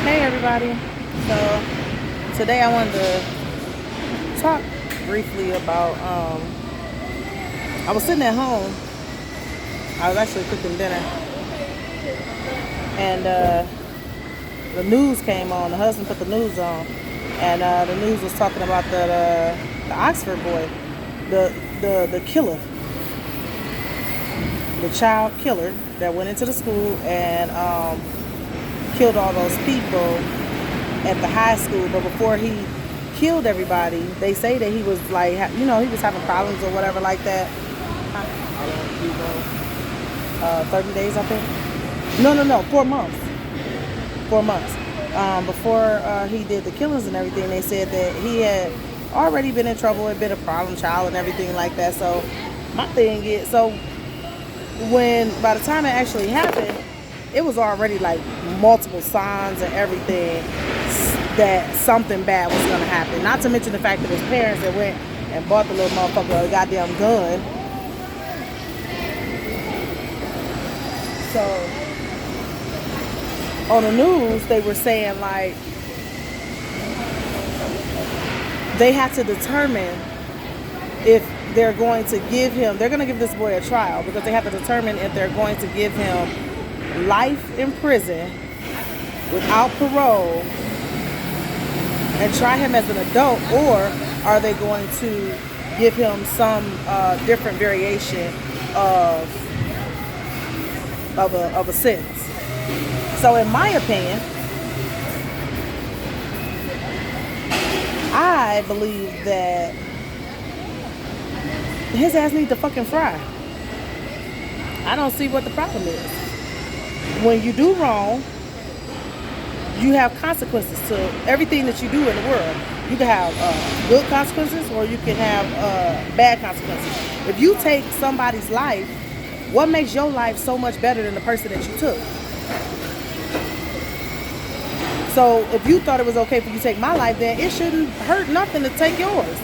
Hey everybody. So today I wanted to talk briefly about I was sitting at home. I was actually cooking dinner and the news came on. The husband put the news on and the news was talking about the Oxford boy, the killer, the child killer that went into the school and killed all those people at the high school. But before he killed everybody, they say that he was like, he was having problems or whatever like that. How long did he go? 30 days, I think. No, 4 months. 4 months. Before he did the killings and everything, they said that he had already been in trouble, had been a problem child and everything like that. So my thing is, by the time it actually happened, it was already like multiple signs and everything that something bad was going to happen. Not to mention the fact that his parents that went and bought the little motherfucker a goddamn gun. So on the news, they were saying like they had to determine if they're going to give this boy a trial, because they have to determine if they're going to give him life in prison without parole and try him as an adult, or are they going to give him some different variation of a sentence. So in my opinion, I believe that his ass needs to fucking fry. I don't see what the problem is. When you do wrong, you have consequences to everything that you do in the world. You can have good consequences or you can have bad consequences. If you take somebody's life, what makes your life so much better than the person that you took? So if you thought it was okay for you to take my life, then it shouldn't hurt nothing to take yours.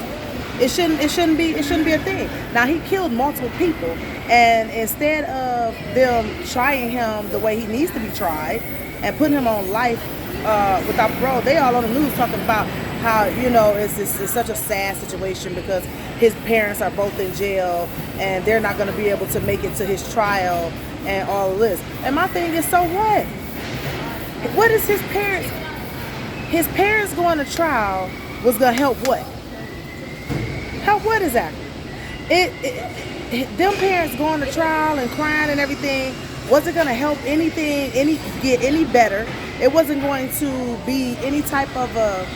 It shouldn't be a thing. Now, he killed multiple people, and instead of them trying him the way he needs to be tried and putting him on life without parole, they all on the news talking about how it's such a sad situation because his parents are both in jail and they're not going to be able to make it to his trial and all of this. And my thing is, so what? What is his parents? His parents going to trial was going to help what? Help what exactly? Them parents going to trial and crying and everything wasn't going to help anything, get any better. It wasn't going to be any type of a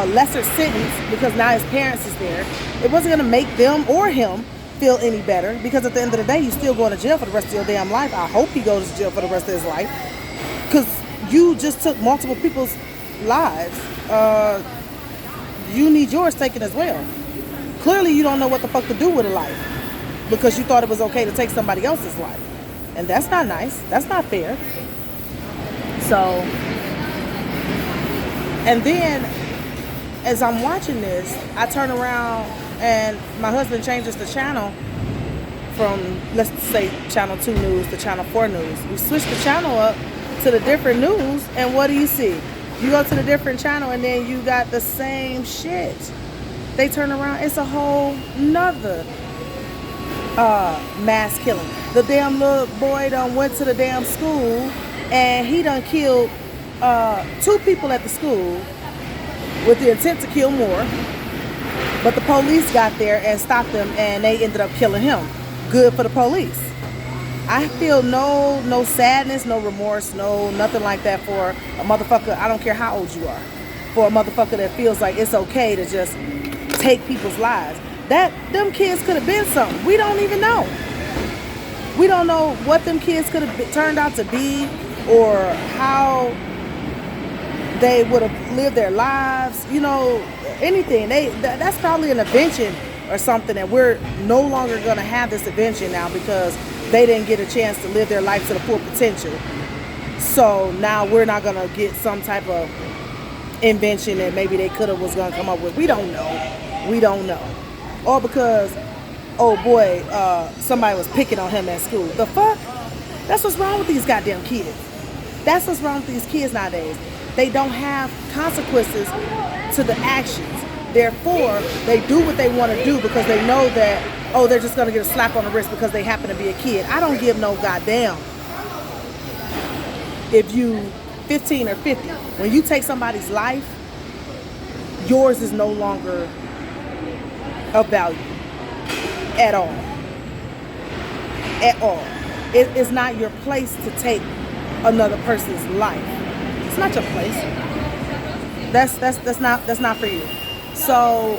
lesser sentence because now his parents is there. It wasn't going to make them or him feel any better, because at the end of the day, you're still going to jail for the rest of your damn life. I hope he goes to jail for the rest of his life, because you just took multiple people's lives. You need yours taken as well. Clearly you don't know what the fuck to do with a life because you thought it was okay to take somebody else's life. And that's not nice. That's not fair. So, and then as I'm watching this, I turn around and my husband changes the channel from, let's say, channel 2 news to channel 4 news. We switch the channel up to the different news, and what do you see? You go to the different channel and then you got the same shit. They turn around, it's a whole nother mass killing. The damn little boy done went to the damn school and he done killed 2 people at the school with the intent to kill more. But the police got there and stopped them and they ended up killing him. Good for the police. I feel no sadness, no remorse, no nothing like that for a motherfucker. I don't care how old you are. For a motherfucker that feels like it's okay to just take people's lives. Them kids could have been something. We don't even know. We don't know what them kids could have turned out to be or how they would have lived their lives. Anything. That's probably an invention or something, and we're no longer going to have this invention now because they didn't get a chance to live their life to the full potential. So now we're not going to get some type of invention that maybe they could have was going to come up with. We don't know. Or because, oh boy, somebody was picking on him at school. The fuck? That's what's wrong with these goddamn kids. That's what's wrong with these kids nowadays. They don't have consequences to the actions. Therefore, they do what they want to do because they know that, oh, they're just going to get a slap on the wrist because they happen to be a kid. I don't give no goddamn if you 15 or 50. When you take somebody's life, yours is no longer of value at all. At all. It is not your place to take another person's life. It's not your place. That's not for you. So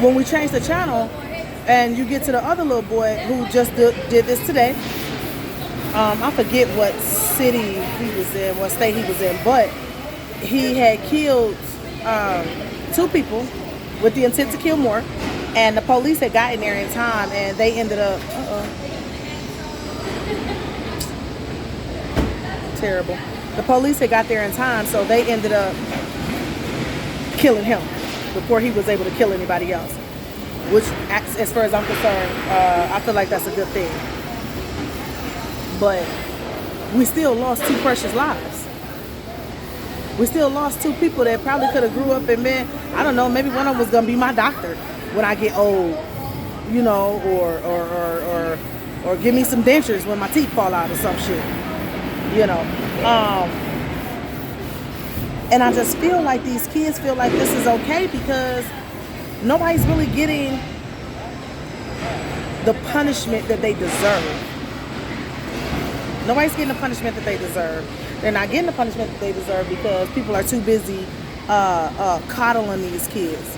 when we change the channel and you get to the other little boy who just did this today, I forget what city he was in, what state he was in, but he had killed 2 people with the intent to kill more, and the police had gotten there in time, and they ended up terrible. The police had got there in time, so they ended up killing him before he was able to kill anybody else. Which, as far as I'm concerned, I feel like that's a good thing. But we still lost 2 precious lives. We still lost 2 people that probably could have grew up and been, I don't know, maybe one of them was gonna be my doctor when I get old, you know, or give me some dentures when my teeth fall out or some shit, you know. And I just feel like these kids feel like this is okay because nobody's really getting the punishment that they deserve. Nobody's getting the punishment that they deserve. They're not getting the punishment that they deserve because people are too busy coddling these kids.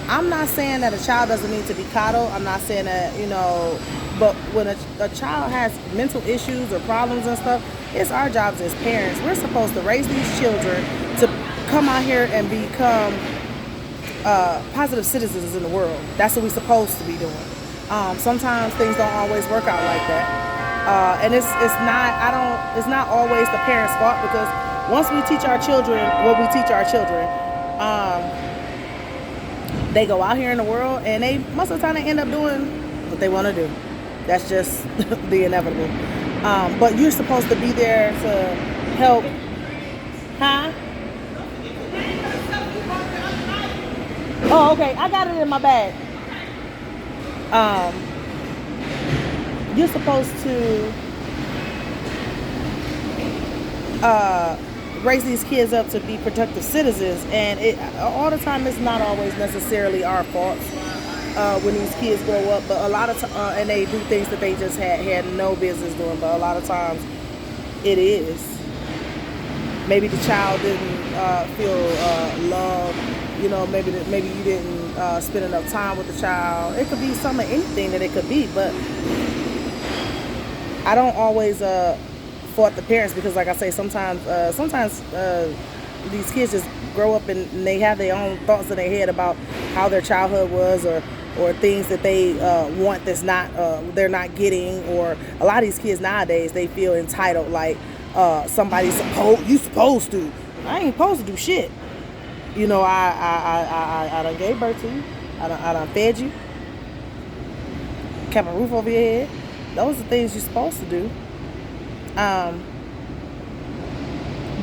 I'm not saying that a child doesn't need to be coddled. I'm not saying that, you know, but when a child has mental issues or problems and stuff, it's our jobs as parents. We're supposed to raise these children to come out here and become positive citizens in the world. That's what we're supposed to be doing. Sometimes things don't always work out like that. And it's not always the parents' fault, because once we teach our children what we teach our children, they go out here in the world and they most of the time they end up doing what they want to do. That's just the inevitable. But you're supposed to be there to help. Huh? Oh, okay. I got it in my bag. You're supposed to raise these kids up to be productive citizens, and all the time it's not always necessarily our faults when these kids grow up, but a lot of and they do things that they just had no business doing, but a lot of times it is. Maybe the child didn't feel loved, you know, maybe you didn't spend enough time with the child. It could be anything that it could be, but I don't always fault the parents, because like I say, sometimes these kids just grow up and they have their own thoughts in their head about how their childhood was, or things that they want that's not they're not getting. Or a lot of these kids nowadays, they feel entitled, like somebody's supposed to. I ain't supposed to do shit. You know, I done gave birth to you. I done fed you, kept a roof over your head. Those are things you're supposed to do.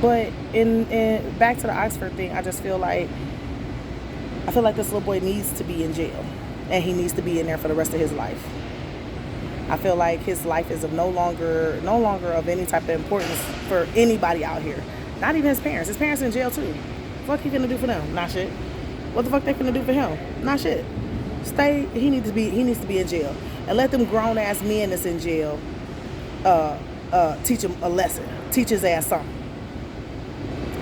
But in back to the Oxford thing, I just feel like this little boy needs to be in jail, and he needs to be in there for the rest of his life. I feel like his life is of no longer of any type of importance for anybody out here. Not even his parents. His parents in jail too. What he gonna do for them? Not shit. What the fuck they gonna do for him? Not shit. He needs to be in jail, and let them grown ass men that's in jail teach him a lesson. Teach his ass something.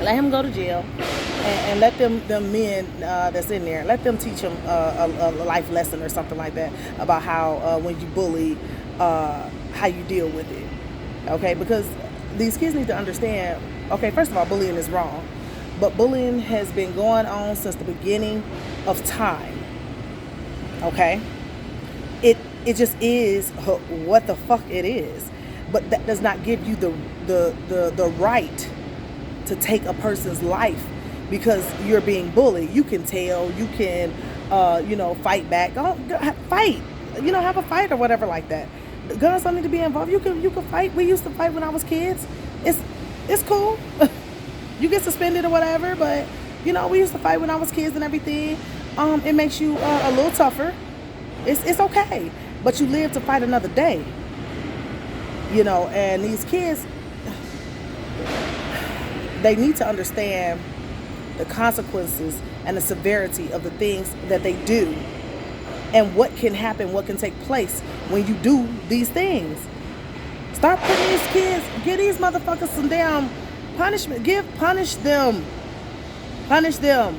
Let him go to jail, and let them men that's in there, let them teach him a life lesson or something like that about how when you bully, how you deal with it. Okay, because these kids need to understand. Okay, first of all, bullying is wrong, but bullying has been going on since the beginning of time. Okay, it just is what the fuck it is, but that does not give you the right to take a person's life because you're being bullied. You can tell, you can fight back. Go fight, have a fight or whatever like that. Guns don't need to be involved. You can fight. We used to fight when I was kids. It's cool. You get suspended or whatever, but you know, we used to fight when I was kids and everything. It makes you a little tougher. It's okay, but you live to fight another day. You know, and these kids, they need to understand the consequences and the severity of the things that they do, and what can happen, what can take place when you do these things. Start putting these kids, give these motherfuckers some damn punishment. Punish them,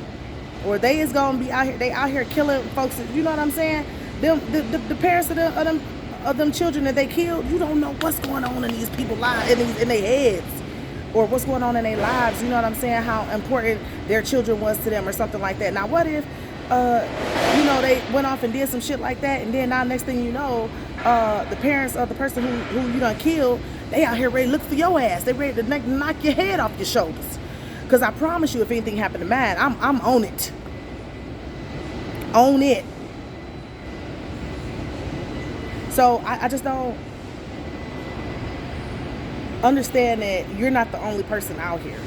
or they is gonna be out here. They out here killing folks. You know what I'm saying? The parents of them children that they killed. You don't know what's going on in these people's lives, in their heads, or what's going on in their lives. You know what I'm saying? How important their children was to them, or something like that. Now, what if, you know, they went off and did some shit like that, and then now next thing you know, the parents of the person who you done killed, they out here ready to look for your ass. They ready to knock your head off your shoulders. Because I promise you, if anything happened to mine, I'm on it. Own it. So I just don't understand that you're not the only person out here.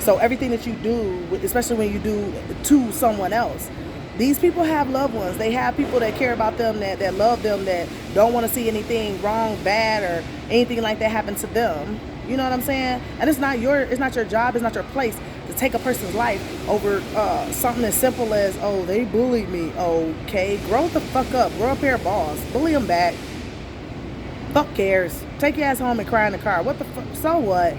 So everything that you do, especially when you do to someone else, these people have loved ones. They have people that care about them, that love them, that don't want to see anything wrong, bad, or anything like that happen to them. You know what I'm saying? And it's not your job, it's not your place to take a person's life over something as simple as, oh, they bullied me. Okay, grow the fuck up. Grow a pair of balls. Bully them back. Fuck cares. Take your ass home and cry in the car. What the fuck? So what?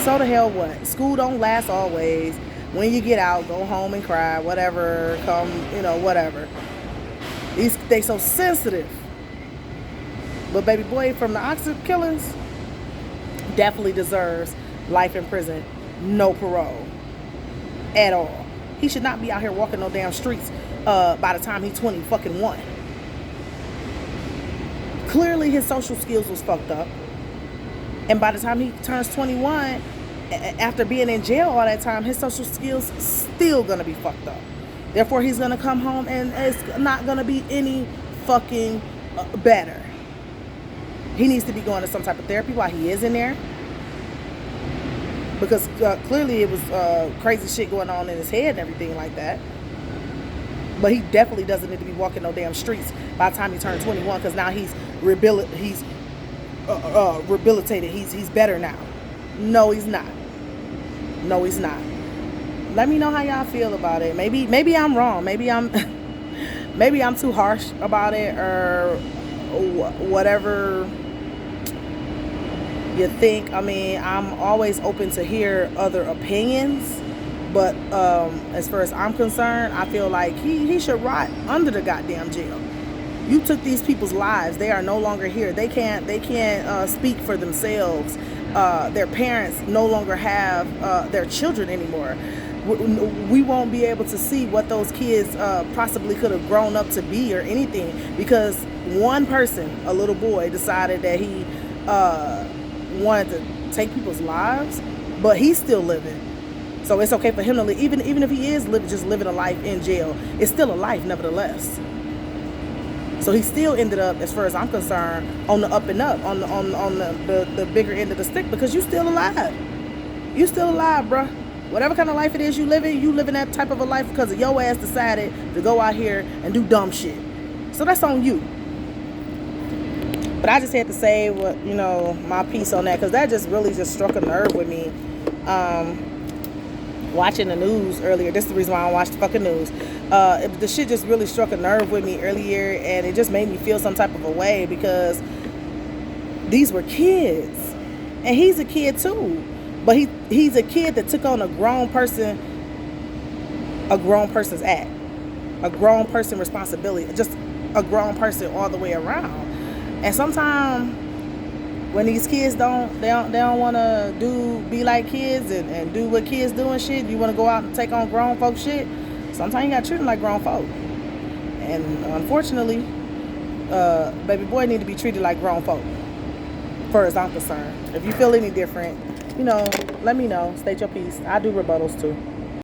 So the hell what? School don't last always. When you get out, go home and cry. Whatever. Come, you know, whatever. They so sensitive. But baby boy from the Oxford killings definitely deserves life in prison. No parole. At all. He should not be out here walking no damn streets by the time he's 20 fucking 1. Clearly his social skills was fucked up. And by the time he turns 21, after being in jail all that time, his social skills still gonna be fucked up. Therefore, he's gonna come home and it's not gonna be any fucking better. He needs to be going to some type of therapy while he is in there. Because clearly it was crazy shit going on in his head and everything like that. But he definitely doesn't need to be walking no damn streets by the time he turned 21, because now he's rehabilitated. He's better now. No, he's not. No, he's not. Let me know how y'all feel about it. Maybe I'm wrong. Maybe I'm too harsh about it, or whatever you think. I mean, I'm always open to hear other opinions. But as far as I'm concerned, I feel like he should rot under the goddamn jail. You took these people's lives. They are no longer here. They can't speak for themselves. Their parents no longer have their children anymore. We won't be able to see what those kids possibly could have grown up to be or anything, because one person, a little boy, decided that he wanted to take people's lives, but he's still living. So it's okay for him to live, even if he is just living a life in jail. It's still a life, nevertheless. So he still ended up, as far as I'm concerned, on the up and up, on the bigger end of the stick, because you still alive. You still alive, bruh. Whatever kind of life it is you living that type of a life because of your ass decided to go out here and do dumb shit. So that's on you. But I just had to say my piece on that, because that just really just struck a nerve with me. Watching the news earlier. This is the reason why I watched the fucking news. The shit just really struck a nerve with me earlier, and it just made me feel some type of a way, because these were kids, and he's a kid too, but he's a kid that took on a grown person's act, a grown person responsibility, just a grown person all the way around. And sometimes when these kids don't want to be like kids and do what kids do and shit, you want to go out and take on grown folk shit, sometimes you got to treat them like grown folk. And unfortunately, baby boy need to be treated like grown folk, as far as I'm concerned. If you feel any different, let me know. State your piece. I do rebuttals too.